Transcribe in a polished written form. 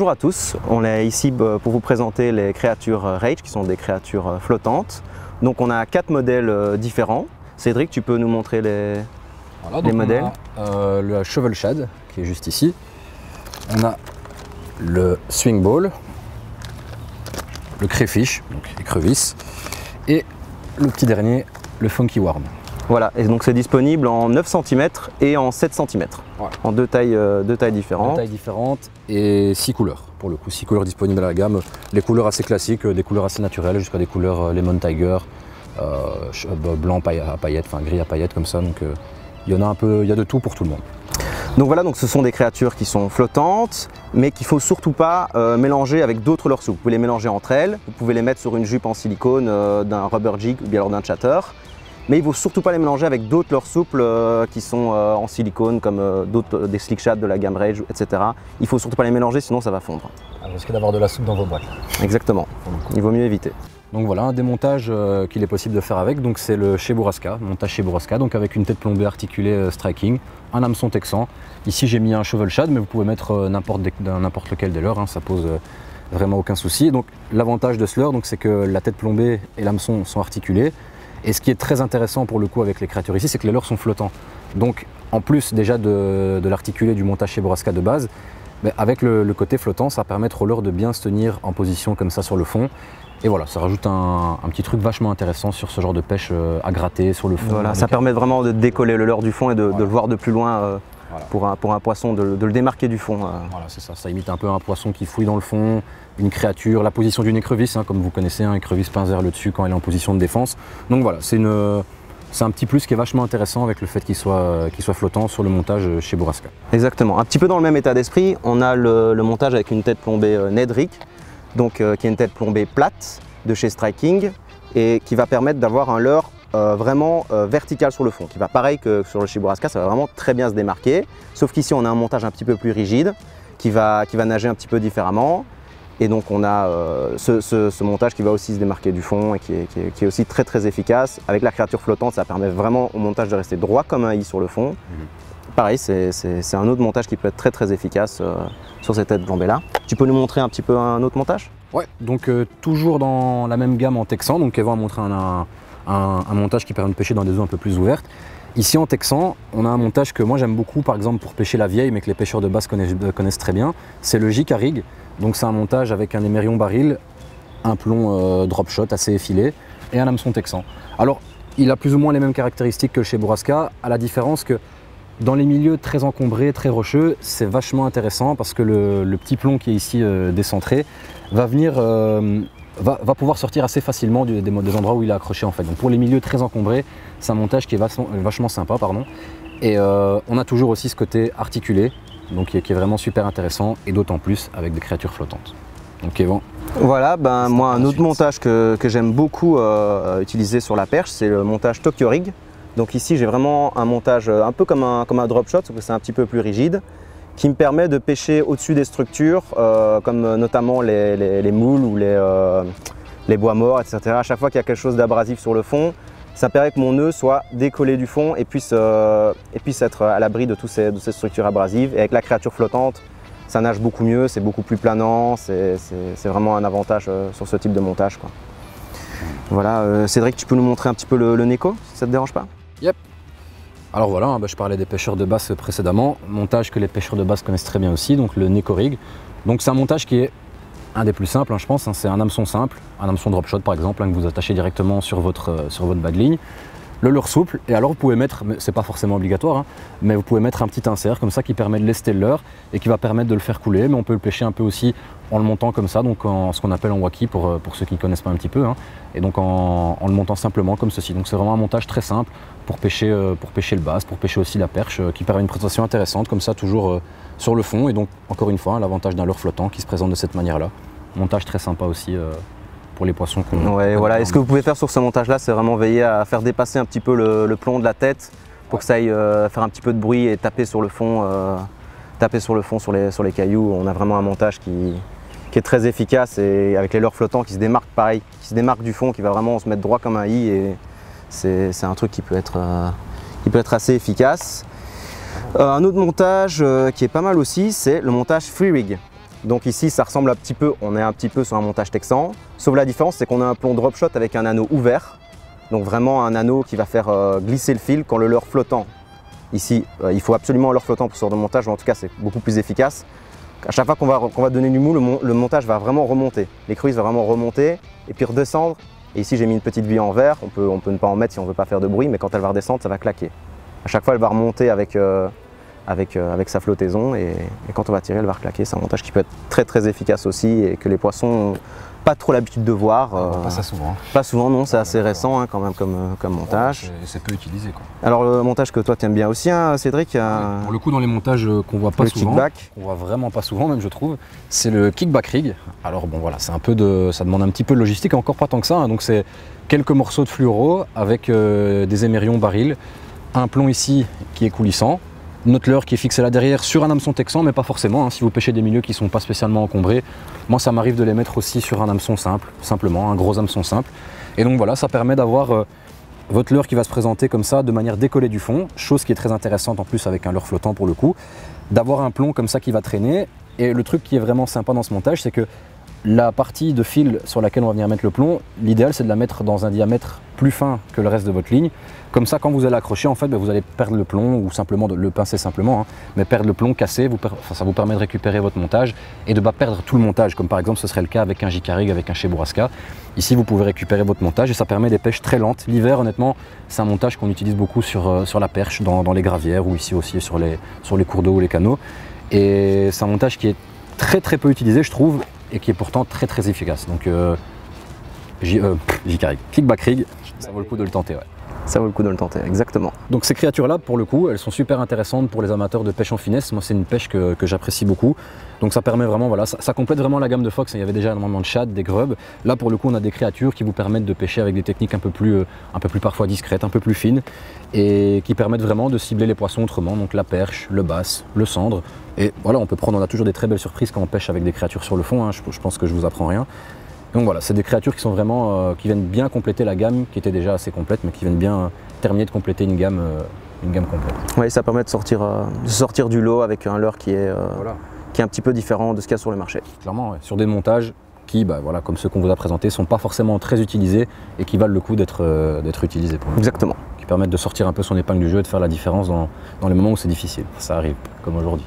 Bonjour à tous, on est ici pour vous présenter les créatures Rage qui sont des créatures flottantes. Donc on a 4 modèles différents. Cédric, tu peux nous montrer les modèles? On a le Shovel Shad qui est juste ici. On a le Swing Ball, le Crayfish, donc écrevisse, et le petit dernier, le Funky Worm. Voilà, et donc c'est disponible en 9 cm et en 7 cm, voilà. En deux tailles différentes. 2 tailles différentes et 6 couleurs, pour le coup, 6 couleurs disponibles à la gamme. Les couleurs assez classiques, des couleurs assez naturelles, jusqu'à des couleurs Lemon Tiger, blanc à paillettes, enfin gris à paillettes comme ça, donc il y en a un peu, il y a de tout pour tout le monde. Donc voilà, donc ce sont des créatures qui sont flottantes, mais qu'il ne faut surtout pas mélanger avec d'autres leurres souples. Vous pouvez les mélanger entre elles, vous pouvez les mettre sur une jupe en silicone d'un rubber jig ou bien alors d'un chatter. Mais il ne faut surtout pas les mélanger avec d'autres leurres souples qui sont en silicone, comme des slick shad de la gamme Rage, etc. Il ne faut surtout pas les mélanger, sinon ça va fondre. On risque d'avoir de la soupe dans vos boîtes. Exactement, il vaut mieux éviter. Donc voilà, un démontage qu'il est possible de faire avec, donc c'est le Cheburashka, montage Cheburashka, donc avec une tête plombée articulée striking, un hameçon texan. Ici j'ai mis un Shovel Shad, mais vous pouvez mettre n'importe lequel des leurres, hein, ça pose vraiment aucun souci. Donc l'avantage de ce leurre, c'est que la tête plombée et l'hameçon sont articulés. Et ce qui est très intéressant pour le coup avec les créatures ici, c'est que les leurres sont flottants. Donc en plus déjà de l'articulé du montage Cheburashka de base, avec le côté flottant, ça permet au leurre de bien se tenir en position comme ça sur le fond. Et voilà, ça rajoute un petit truc vachement intéressant sur ce genre de pêche à gratter sur le fond. Voilà, ça permet vraiment de décoller le leurre du fond et de le voir de plus loin voilà. pour un poisson, de le démarquer du fond. Voilà, c'est ça, ça imite un peu un poisson qui fouille dans le fond, une créature, la position d'une écrevisse, hein, comme vous connaissez, une écrevisse pince vers le dessus quand elle est en position de défense. Donc voilà, c'est un petit plus qui est vachement intéressant avec le fait qu'il soit flottant sur le montage Cheburashka. Exactement, un petit peu dans le même état d'esprit, on a le montage avec une tête plombée Nedrick, donc qui est une tête plombée plate de chez Striking et qui va permettre d'avoir un leurre vraiment vertical sur le fond, qui va pareil que sur le Cheburashka, ça va vraiment très bien se démarquer, sauf qu'ici on a un montage un petit peu plus rigide qui va nager un petit peu différemment. Et donc on a ce montage qui va aussi se démarquer du fond et qui est aussi très très efficace. Avec la créature flottante, ça permet vraiment au montage de rester droit comme un i sur le fond. Pareil, c'est un autre montage qui peut être très très efficace sur cette tête plombée là. Tu peux nous montrer un petit peu un autre montage? Ouais, donc toujours dans la même gamme en texan, donc Kevin a montré un montage qui permet de pêcher dans des eaux un peu plus ouvertes. Ici en texan, on a un montage que moi j'aime beaucoup, par exemple pour pêcher la vieille, mais que les pêcheurs de basse connaissent très bien. C'est le Jika Rig. Donc c'est un montage avec un émerion baril, un plomb drop shot assez effilé et un hameçon texan. Alors il a plus ou moins les mêmes caractéristiques que le Cheburashka, à la différence que dans les milieux très encombrés, très rocheux, c'est vachement intéressant parce que le petit plomb qui est ici décentré va pouvoir sortir assez facilement des endroits où il est accroché en fait. Donc pour les milieux très encombrés, c'est un montage qui est vachement sympa, pardon. Et on a toujours aussi ce côté articulé, donc qui est vraiment super intéressant et d'autant plus avec des créatures flottantes. Donc Evan. Voilà, moi un autre montage que j'aime beaucoup utiliser sur la perche, c'est le montage Tokyo Rig. Donc ici j'ai vraiment un montage un peu comme un drop shot, sauf que c'est un petit peu plus rigide, qui me permet de pêcher au-dessus des structures, comme notamment les moules ou les bois morts, etc. À chaque fois qu'il y a quelque chose d'abrasif sur le fond, ça permet que mon nœud soit décollé du fond et puisse être à l'abri de toutes ces structures abrasives. Et avec la créature flottante, ça nage beaucoup mieux, c'est beaucoup plus planant, c'est vraiment un avantage sur ce type de montage, quoi. Voilà, Cédric, tu peux nous montrer un petit peu le Neko, si ça ne te dérange pas? Yep. Alors voilà, je parlais des pêcheurs de basse précédemment, montage que les pêcheurs de basse connaissent très bien aussi, donc le Neko Rig. Donc c'est un montage qui est un des plus simples, hein, je pense, hein, c'est un hameçon simple, un hameçon drop shot par exemple, hein, que vous attachez directement sur votre bas de ligne. Le leurre souple, et alors vous pouvez mettre, c'est pas forcément obligatoire, hein, mais vous pouvez mettre un petit insert comme ça qui permet de lester le leurre et qui va permettre de le faire couler, mais on peut le pêcher un peu aussi en le montant comme ça, donc en ce qu'on appelle en waki pour ceux qui ne connaissent pas un petit peu, hein, et donc en le montant simplement comme ceci. Donc c'est vraiment un montage très simple pour pêcher le bass, pour pêcher aussi la perche, qui permet une présentation intéressante comme ça, toujours sur le fond, et donc encore une fois, hein, l'avantage d'un leurre flottant qui se présente de cette manière-là. Montage très sympa aussi pour les poissons qu'on... Ouais, voilà. Et ce que vous pouvez faire sur ce montage-là, c'est vraiment veiller à faire dépasser un petit peu le plomb de la tête pour que ça aille faire un petit peu de bruit et taper sur le fond, sur les cailloux. On a vraiment un montage qui est très efficace et avec les leurres flottants qui se démarquent pareil, qui se démarquent du fond, qui va vraiment se mettre droit comme un i, et c'est un truc qui peut être assez efficace. Un autre montage qui est pas mal aussi, c'est le montage Free Rig. Donc ici, ça ressemble un petit peu, on est un petit peu sur un montage texan, sauf la différence, c'est qu'on a un plomb drop shot avec un anneau ouvert, donc vraiment un anneau qui va faire glisser le fil quand le leurre flottant. Ici, il faut absolument un leurre flottant pour ce genre de montage, mais en tout cas, c'est beaucoup plus efficace. À chaque fois qu'on va donner du mou, le montage va vraiment remonter. L'écrevisse va vraiment remonter et puis redescendre. Et ici, j'ai mis une petite bille en verre, on peut ne pas en mettre si on ne veut pas faire de bruit, mais quand elle va redescendre, ça va claquer. À chaque fois, elle va remonter avec sa flottaison et quand on va tirer, elle va reclaquer. C'est un montage qui peut être très très efficace aussi et que les poissons n'ont pas trop l'habitude de voir. Pas ça souvent. Pas souvent, non, c'est assez récent quand même comme montage. C'est peu utilisé, quoi. Alors le montage que toi tu aimes bien aussi, Cédric, pour le coup, dans les montages qu'on voit pas souvent, qu'on voit vraiment pas souvent même, je trouve, c'est le kickback rig. Alors bon voilà, c'est un peu ça demande un petit peu de logistique, encore pas tant que ça, hein. Donc c'est quelques morceaux de fluoro avec des émerions barils, un plomb ici qui est coulissant, notre leurre qui est fixé là derrière sur un hameçon texan, mais pas forcément, hein. Si vous pêchez des milieux qui ne sont pas spécialement encombrés, moi ça m'arrive de les mettre aussi sur un hameçon simple, simplement, un gros hameçon simple. Et donc voilà, ça permet d'avoir votre leurre qui va se présenter comme ça de manière décollée du fond, chose qui est très intéressante en plus avec un leurre flottant pour le coup, d'avoir un plomb comme ça qui va traîner. Et le truc qui est vraiment sympa dans ce montage, c'est que la partie de fil sur laquelle on va venir mettre le plomb, l'idéal c'est de la mettre dans un diamètre plus fin que le reste de votre ligne. Comme ça, quand vous allez accrocher, en fait, vous allez perdre le plomb ou simplement le pincer simplement, hein, mais perdre le plomb, casser, ça vous permet de récupérer votre montage et de ne pas perdre tout le montage, comme par exemple ce serait le cas avec un J-Rig, avec un Cheburrasca. Ici, vous pouvez récupérer votre montage et ça permet des pêches très lentes. L'hiver, honnêtement, c'est un montage qu'on utilise beaucoup sur la perche, dans les gravières ou ici aussi sur les cours d'eau ou les canaux. Et c'est un montage qui est très très peu utilisé, je trouve, et qui est pourtant très très efficace. Donc J-Rig, kickback rig, ça vaut le coup de le tenter. Ouais. Ça vaut le coup de le tenter, exactement. Donc ces créatures-là, pour le coup, elles sont super intéressantes pour les amateurs de pêche en finesse. Moi, c'est une pêche que j'apprécie beaucoup. Donc ça permet vraiment, voilà, ça complète vraiment la gamme de Fox. Il y avait déjà énormément de shad, des grubs. Là, pour le coup, on a des créatures qui vous permettent de pêcher avec des techniques un peu plus parfois discrètes, un peu plus fines, et qui permettent vraiment de cibler les poissons autrement. Donc la perche, le basse, le cendre. Et voilà, on a toujours des très belles surprises quand on pêche avec des créatures sur le fond, hein. Je pense que je vous apprends rien. Donc voilà, c'est des créatures qui sont vraiment, qui viennent bien compléter la gamme qui était déjà assez complète, mais qui viennent bien terminer de compléter une gamme complète. Oui, ça permet de sortir du lot avec un leurre qui est un petit peu différent de ce qu'il y a sur le marché. Clairement, ouais. Sur des montages qui, voilà, comme ceux qu'on vous a présentés, ne sont pas forcément très utilisés et qui valent le coup d'être utilisés pour nous. Exactement. Qui permettent de sortir un peu son épingle du jeu et de faire la différence dans les moments où c'est difficile. Ça arrive, comme aujourd'hui.